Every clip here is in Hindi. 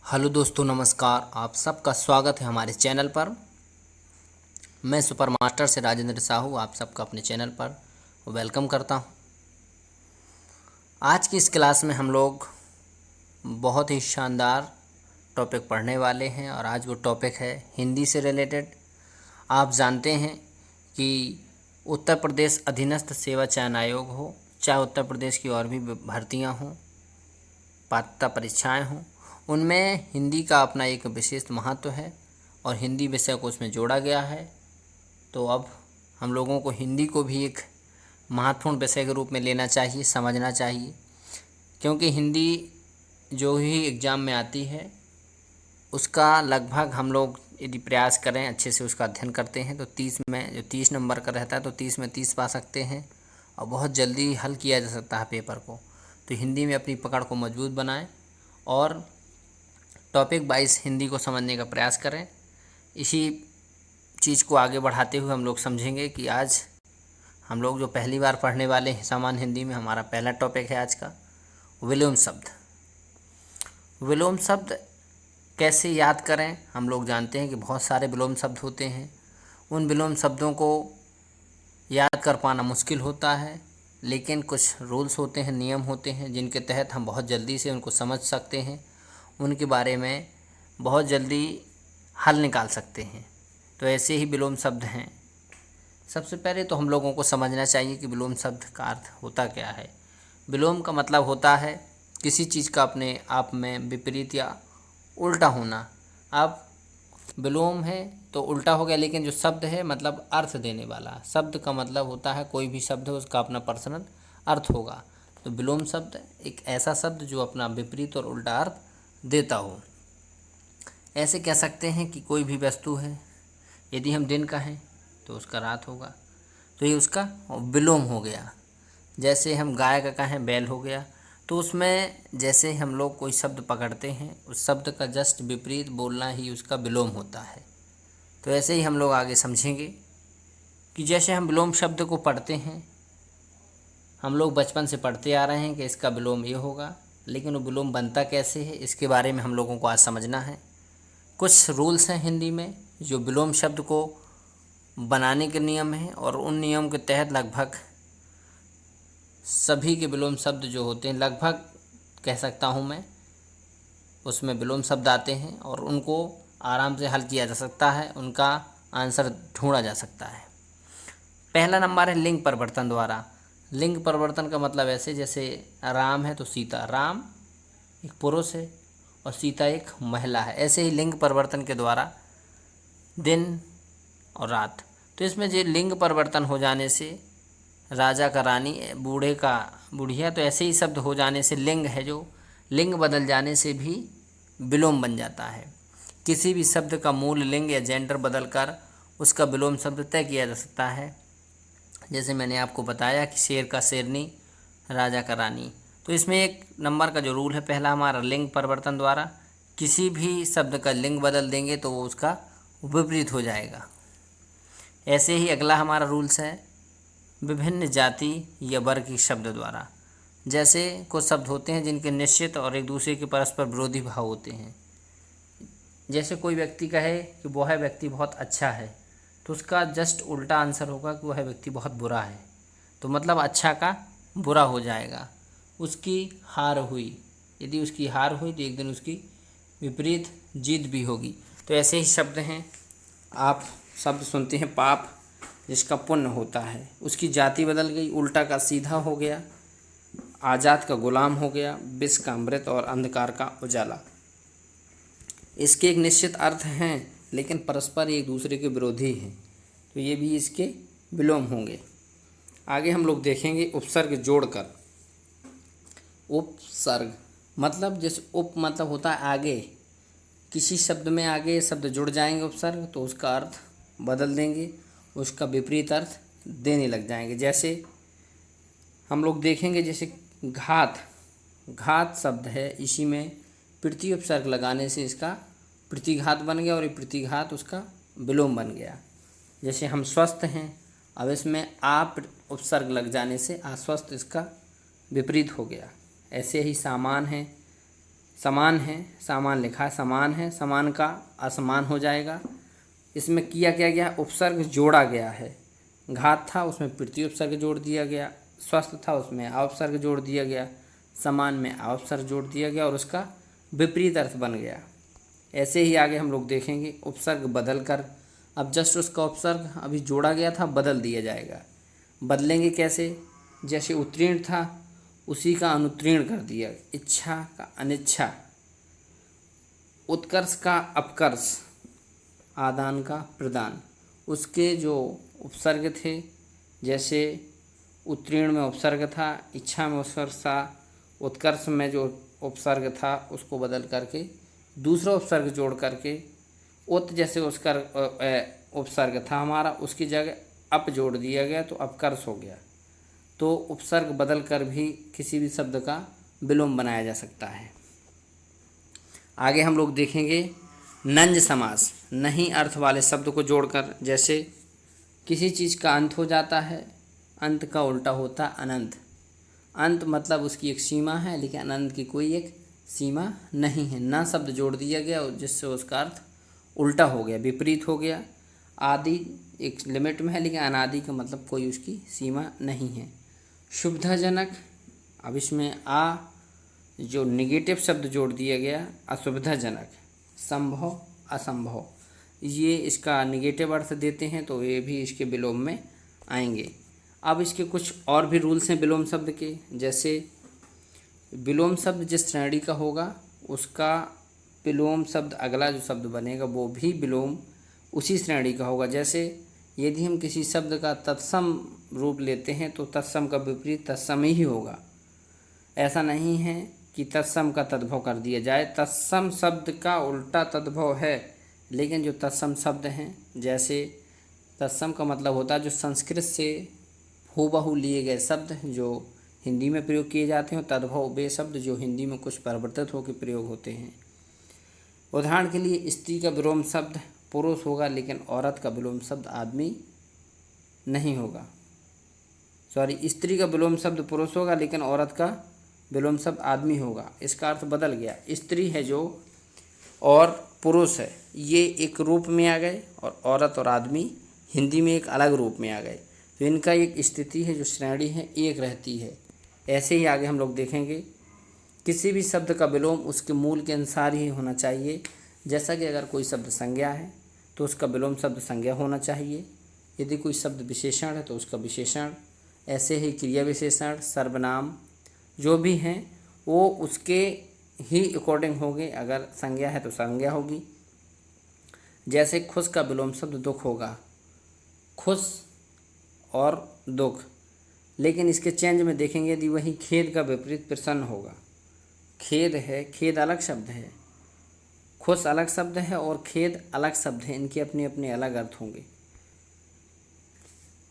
हेलो दोस्तों, नमस्कार। आप सबका स्वागत है हमारे चैनल पर। मैं सुपर मास्टर से राजेंद्र साहू आप सबका अपने चैनल पर वेलकम करता हूं। आज की इस क्लास में हम लोग बहुत ही शानदार टॉपिक पढ़ने वाले हैं और आज वो टॉपिक है हिंदी से रिलेटेड। आप जानते हैं कि उत्तर प्रदेश अधीनस्थ सेवा चयन आयोग हो, चाहे उत्तर प्रदेश की और भी भर्तियां हों, पात्रता परीक्षाएं हों, उनमें हिंदी का अपना एक विशेष महत्व है और हिंदी विषय को उसमें जोड़ा गया है। तो अब हम लोगों को हिंदी को भी एक महत्वपूर्ण विषय के रूप में लेना चाहिए, समझना चाहिए, क्योंकि हिंदी जो ही एग्ज़ाम में आती है उसका लगभग हम लोग यदि प्रयास करें, अच्छे से उसका अध्ययन करते हैं तो 30 में जो 30 नंबर का रहता है तो 30 में 30 पा सकते हैं और बहुत जल्दी हल किया जा सकता है पेपर को। तो हिंदी में अपनी पकड़ को मजबूत बनाएं और टॉपिक वाइज हिंदी को समझने का प्रयास करें। इसी चीज़ को आगे बढ़ाते हुए हम लोग समझेंगे कि आज हम लोग जो पहली बार पढ़ने वाले हैं सामान्य हिंदी में, हमारा पहला टॉपिक है आज का विलोम शब्द। विलोम शब्द कैसे याद करें? हम लोग जानते हैं कि बहुत सारे विलोम शब्द होते हैं। उन विलोम शब्दों को याद कर पाना मुश्किल होता है, लेकिन कुछ रूल्स होते हैं, नियम होते हैं जिनके तहत हम बहुत जल्दी से उनको समझ सकते हैं, उनके बारे में बहुत जल्दी हल निकाल सकते हैं। तो ऐसे ही विलोम शब्द हैं। सबसे पहले तो हम लोगों को समझना चाहिए कि विलोम शब्द का अर्थ होता क्या है। विलोम का मतलब होता है किसी चीज़ का अपने आप में विपरीत या उल्टा होना। अब विलोम है तो उल्टा हो गया, लेकिन जो शब्द है मतलब अर्थ देने वाला। शब्द का मतलब होता है कोई भी शब्द है उसका अपना पर्सनल अर्थ होगा। तो विलोम शब्द एक ऐसा शब्द जो अपना विपरीत और उल्टा अर्थ देता हो। ऐसे कह सकते हैं कि कोई भी वस्तु है, यदि हम दिन कहें तो उसका रात होगा, तो ये उसका विलोम हो गया। जैसे हम गाय का कहें बैल हो गया, तो उसमें जैसे हम लोग कोई शब्द पकड़ते हैं उस शब्द का जस्ट विपरीत बोलना ही उसका विलोम होता है। तो ऐसे ही हम लोग आगे समझेंगे कि जैसे हम विलोम शब्द को पढ़ते हैं, हम लोग बचपन से पढ़ते आ रहे हैं कि इसका विलोम ये होगा, लेकिन वो विलोम बनता कैसे है इसके बारे में हम लोगों को आज समझना है। कुछ रूल्स हैं हिंदी में जो विलोम शब्द को बनाने के नियम हैं और उन नियम के तहत लगभग सभी के विलोम शब्द जो होते हैं, लगभग कह सकता हूँ मैं, उसमें विलोम शब्द आते हैं और उनको आराम से हल किया जा सकता है, उनका आंसर ढूंढा जा सकता है। पहला नंबर है लिंग परिवर्तन द्वारा। लिंग परिवर्तन का मतलब ऐसे, जैसे राम है तो सीता, राम एक पुरुष है और सीता एक महिला है। ऐसे ही लिंग परिवर्तन के द्वारा दिन और रात, तो इसमें जो लिंग परिवर्तन हो जाने से राजा का रानी, बूढ़े का बुढ़िया, तो ऐसे ही शब्द हो जाने से लिंग है जो लिंग बदल जाने से भी विलोम बन जाता है। किसी भी शब्द का मूल लिंग या जेंडर बदलकर उसका विलोम शब्द तय किया जा सकता है। जैसे मैंने आपको बताया कि शेर का शेरनी, राजा का रानी। तो इसमें एक नंबर का जो रूल है पहला हमारा लिंग परिवर्तन द्वारा, किसी भी शब्द का लिंग बदल देंगे तो वो उसका विपरीत हो जाएगा। ऐसे ही अगला हमारा रूल्स है विभिन्न जाति या वर्ग के शब्द द्वारा। जैसे कुछ शब्द होते हैं जिनके निश्चित और एक दूसरे के परस्पर विरोधी भाव होते हैं। जैसे कोई व्यक्ति कहे कि वह व्यक्ति बहुत अच्छा है, तो उसका जस्ट उल्टा आंसर होगा कि वह व्यक्ति बहुत बुरा है। तो मतलब अच्छा का बुरा हो जाएगा। उसकी हार हुई, यदि उसकी हार हुई तो एक दिन उसकी विपरीत जीत भी होगी। तो ऐसे ही शब्द हैं। आप शब्द सुनते हैं पाप, जिसका पुण्य होता है, उसकी जाति बदल गई, उल्टा का सीधा हो गया, आज़ाद का गुलाम हो गया, विष का अमृत और अंधकार का उजाला। इसके एक निश्चित अर्थ हैं लेकिन परस्पर एक दूसरे के विरोधी हैं, तो ये भी इसके विलोम होंगे। आगे हम लोग देखेंगे उपसर्ग जोड़कर। उपसर्ग मतलब जैसे उप मतलब होता है आगे, किसी शब्द में आगे शब्द जुड़ जाएंगे उपसर्ग तो उसका अर्थ बदल देंगे, उसका विपरीत अर्थ देने लग जाएंगे। जैसे हम लोग देखेंगे, जैसे घात, घात शब्द है, इसी में प्रति उपसर्ग लगाने से इसका प्रतिघात बन गया और ये प्रतिघात उसका विलोम बन गया। जैसे हम स्वस्थ हैं, अब इसमें आप उपसर्ग लग जाने से अस्वस्थ इसका विपरीत हो गया। ऐसे ही सामान है, समान है, सामान लिखा है, समान है, समान का असमान हो जाएगा। इसमें किया क्या गया, उपसर्ग जोड़ा गया है। घात था उसमें प्रति उपसर्ग जोड़ दिया गया, स्वस्थ था उसमें अउपसर्ग जोड़ दिया गया, समान में अउपसर्ग जोड़ दिया गया और उसका विपरीत अर्थ बन गया। ऐसे ही आगे हम लोग देखेंगे उपसर्ग बदल कर, अब जस्ट उसका उपसर्ग अभी जोड़ा गया था बदल दिया जाएगा। बदलेंगे कैसे, जैसे उत्तीर्ण था उसी का अनुत्तीर्ण कर दिया, इच्छा का अनिच्छा, उत्कर्ष का अपकर्ष, आदान का प्रदान। उसके जो उपसर्ग थे, जैसे उत्तीर्ण में उपसर्ग था, इच्छा में उपसर्ग था, उत्कर्ष में जो उपसर्ग था उसको बदल करके दूसरा उपसर्ग जोड़ करके उत जैसे उसका उपसर्ग था हमारा, उसकी जगह अप जोड़ दिया गया तो अपकर्ष हो गया। तो उपसर्ग बदल कर भी किसी भी शब्द का विलोम बनाया जा सकता है। आगे हम लोग देखेंगे नंज समास, नहीं अर्थ वाले शब्द को जोड़कर। जैसे किसी चीज़ का अंत हो जाता है, अंत का उल्टा होता अनंत। अंत मतलब उसकी एक सीमा है, लेकिन अनंत की कोई एक सीमा नहीं है। न शब्द जोड़ दिया गया जिससे उसका अर्थ उल्टा हो गया, विपरीत हो गया। आदि एक लिमिट में है, लेकिन अनादि का मतलब कोई उसकी सीमा नहीं है। सुविधाजनक, अब इसमें आ जो निगेटिव शब्द जोड़ दिया गया, असुविधाजनक। संभव, असंभव, ये इसका निगेटिव अर्थ देते हैं तो ये भी इसके विलोम में आएंगे। अब इसके कुछ और भी रूल्स हैं विलोम शब्द के। जैसे विलोम शब्द जिस श्रेणी का होगा उसका विलोम शब्द अगला जो शब्द बनेगा वो भी विलोम उसी श्रेणी का होगा। जैसे यदि हम किसी शब्द का तत्सम रूप लेते हैं तो तत्सम का विपरीत तत्सम ही होगा। ऐसा नहीं है कि तत्सम का तद्भव कर दिया जाए, तत्सम शब्द का उल्टा तद्भव है। लेकिन जो तत्सम शब्द हैं, जैसे तत्सम का मतलब होता है जो संस्कृत से हूबहू लिए गए शब्द जो हिंदी में प्रयोग किए जाते हैं, तद्भव वे शब्द जो हिंदी में कुछ परिवर्तित होकर प्रयोग होते हैं। उदाहरण के लिए स्त्री का विलोम शब्द पुरुष होगा, लेकिन औरत का विलोम शब्द आदमी नहीं होगा। सॉरी, स्त्री का विलोम शब्द पुरुष होगा, लेकिन औरत का विलोम शब्द आदमी होगा। इसका अर्थ बदल गया। स्त्री है जो और पुरुष है, ये एक रूप में आ गए, और औरत और आदमी हिंदी में एक अलग रूप में आ गए। तो इनका एक स्थिति है जो श्रेणी है एक रहती है। ऐसे ही आगे हम लोग देखेंगे किसी भी शब्द का विलोम उसके मूल के अनुसार ही होना चाहिए। जैसा कि अगर कोई शब्द संज्ञा है तो उसका विलोम शब्द संज्ञा होना चाहिए। यदि कोई शब्द विशेषण है तो उसका विशेषण। ऐसे ही क्रिया विशेषण, सर्वनाम जो भी हैं वो उसके ही अकॉर्डिंग होंगे। अगर संज्ञा है तो संज्ञा होगी। जैसे खुश का विलोम शब्द दुख होगा, खुश और दुख। लेकिन इसके चेंज में देखेंगे यदि वही खेद का विपरीत प्रसन्न होगा। खेद है, खेद अलग शब्द है, खुश अलग शब्द है और खेद अलग शब्द है, इनके अपने अपने अलग अर्थ होंगे।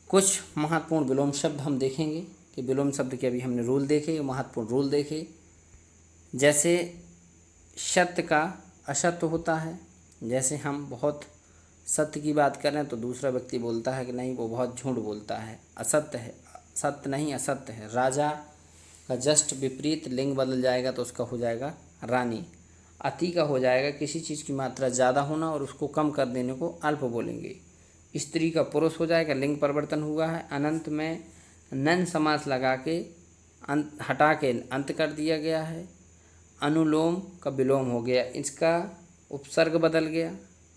कुछ महत्वपूर्ण विलोम शब्द हम देखेंगे कि विलोम शब्द के अभी हमने रूल देखे, महत्वपूर्ण रूल देखे। जैसे सत्य का असत्य होता है। जैसे हम बहुत सत्य की बात करें तो दूसरा व्यक्ति बोलता है कि नहीं वो बहुत झूठ बोलता है, असत्य है, सत्य नहीं असत्य है। राजा का जस्ट विपरीत लिंग बदल जाएगा तो उसका हो जाएगा रानी। अति का हो जाएगा किसी चीज़ की मात्रा ज़्यादा होना और उसको कम कर देने को अल्प बोलेंगे। स्त्री का पुरुष हो जाएगा, लिंग परिवर्तन हुआ है। अनंत में नन समास लगा के हटा के अंत कर दिया गया है। अनुलोम का विलोम हो गया, इसका उपसर्ग बदल गया।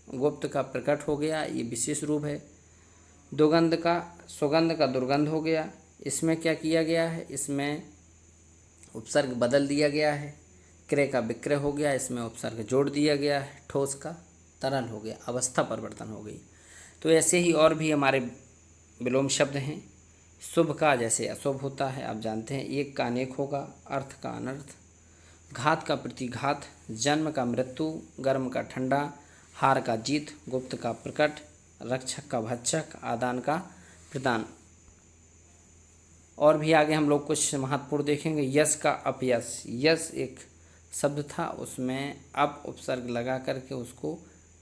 गुप्त का प्रकट हो गया, ये विशेष रूप है। दुर्गंध का सुगंध का दुर्गंध हो गया। इसमें क्या किया गया है, इसमें उपसर्ग बदल दिया गया है। क्रय का विक्रय हो गया, इसमें उपसर्ग जोड़ दिया गया है। ठोस का तरल हो गया, अवस्था परिवर्तन हो गई। तो ऐसे ही और भी हमारे विलोम शब्द हैं। शुभ का जैसे अशुभ होता है, आप जानते हैं। एक का अनेक होगा, अर्थ का अनर्थ। घात का प्रतिघात, जन्म का मृत्यु, गर्म का ठंडा, हार का जीत, गुप्त का प्रकट, रक्षक का भक्षक, आदान का प्रदान। और भी आगे हम लोग कुछ महत्वपूर्ण देखेंगे। यश का अपयश, यश एक शब्द था, उसमें अप उपसर्ग लगा करके उसको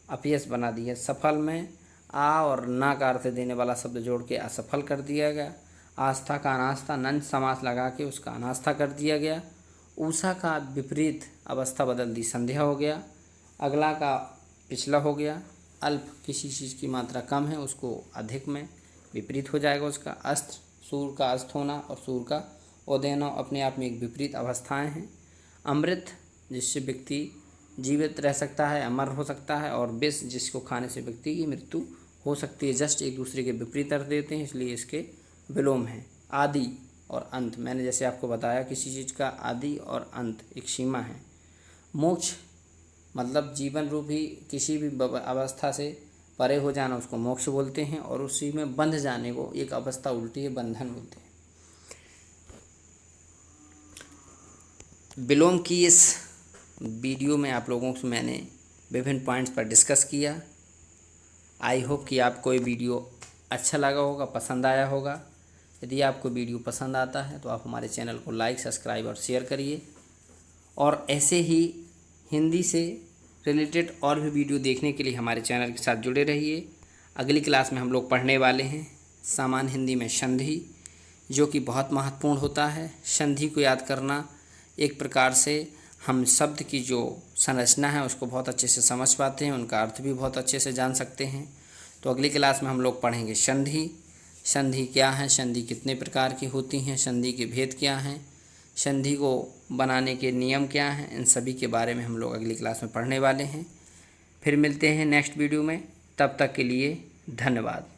अपयश बना दिया। सफल में आ और ना का अर्थ देने वाला शब्द जोड़ के असफल कर दिया गया। आस्था का अनास्था, नंज समास लगा के उसका अनास्था कर दिया गया। ऊषा का विपरीत अवस्था बदल दी, संध्या हो गया। अगला का पिछला हो गया। अल्प किसी चीज़ की मात्रा कम है उसको अधिक में विपरीत हो जाएगा उसका। अस्त्र, सूर्य का अस्त होना और सूर्य का उदय होना अपने आप में एक विपरीत अवस्थाएं हैं। अमृत, जिससे व्यक्ति जीवित रह सकता है, अमर हो सकता है, और विष, जिसको खाने से व्यक्ति की मृत्यु हो सकती है। जस्ट एक दूसरे के विपरीत अर्थ देते हैं, इसलिए इसके विलोम हैं। आदि और अंत, मैंने जैसे आपको बताया किसी चीज़ का आदि और अंत एक सीमा है। मोक्ष मतलब जीवन रूपी किसी भी अवस्था से परे हो जाना, उसको मोक्ष बोलते हैं, और उसी में बंध जाने को एक अवस्था उल्टी है, बंधन बोलते हैं। विलोम की इस वीडियो में आप लोगों से मैंने विभिन्न पॉइंट्स पर डिस्कस किया। आई होप कि आपको ये वीडियो अच्छा लगा होगा, पसंद आया होगा। यदि आपको वीडियो पसंद आता है तो आप हमारे चैनल को लाइक, सब्सक्राइब और शेयर करिए, और ऐसे ही हिंदी से रिलेटेड और भी वीडियो देखने के लिए हमारे चैनल के साथ जुड़े रहिए। अगली क्लास में हम लोग पढ़ने वाले हैं सामान्य हिंदी में संधि, जो कि बहुत महत्वपूर्ण होता है। संधि को याद करना एक प्रकार से हम शब्द की जो संरचना है उसको बहुत अच्छे से समझ पाते हैं, उनका अर्थ भी बहुत अच्छे से जान सकते हैं। तो अगली क्लास में हम लोग पढ़ेंगे संधि। संधि क्या है, संधि कितने प्रकार की होती हैं, संधि के भेद क्या हैं, संधि को बनाने के नियम क्या हैं, इन सभी के बारे में हम लोग अगली क्लास में पढ़ने वाले हैं। फिर मिलते हैं नेक्स्ट वीडियो में, तब तक के लिए धन्यवाद।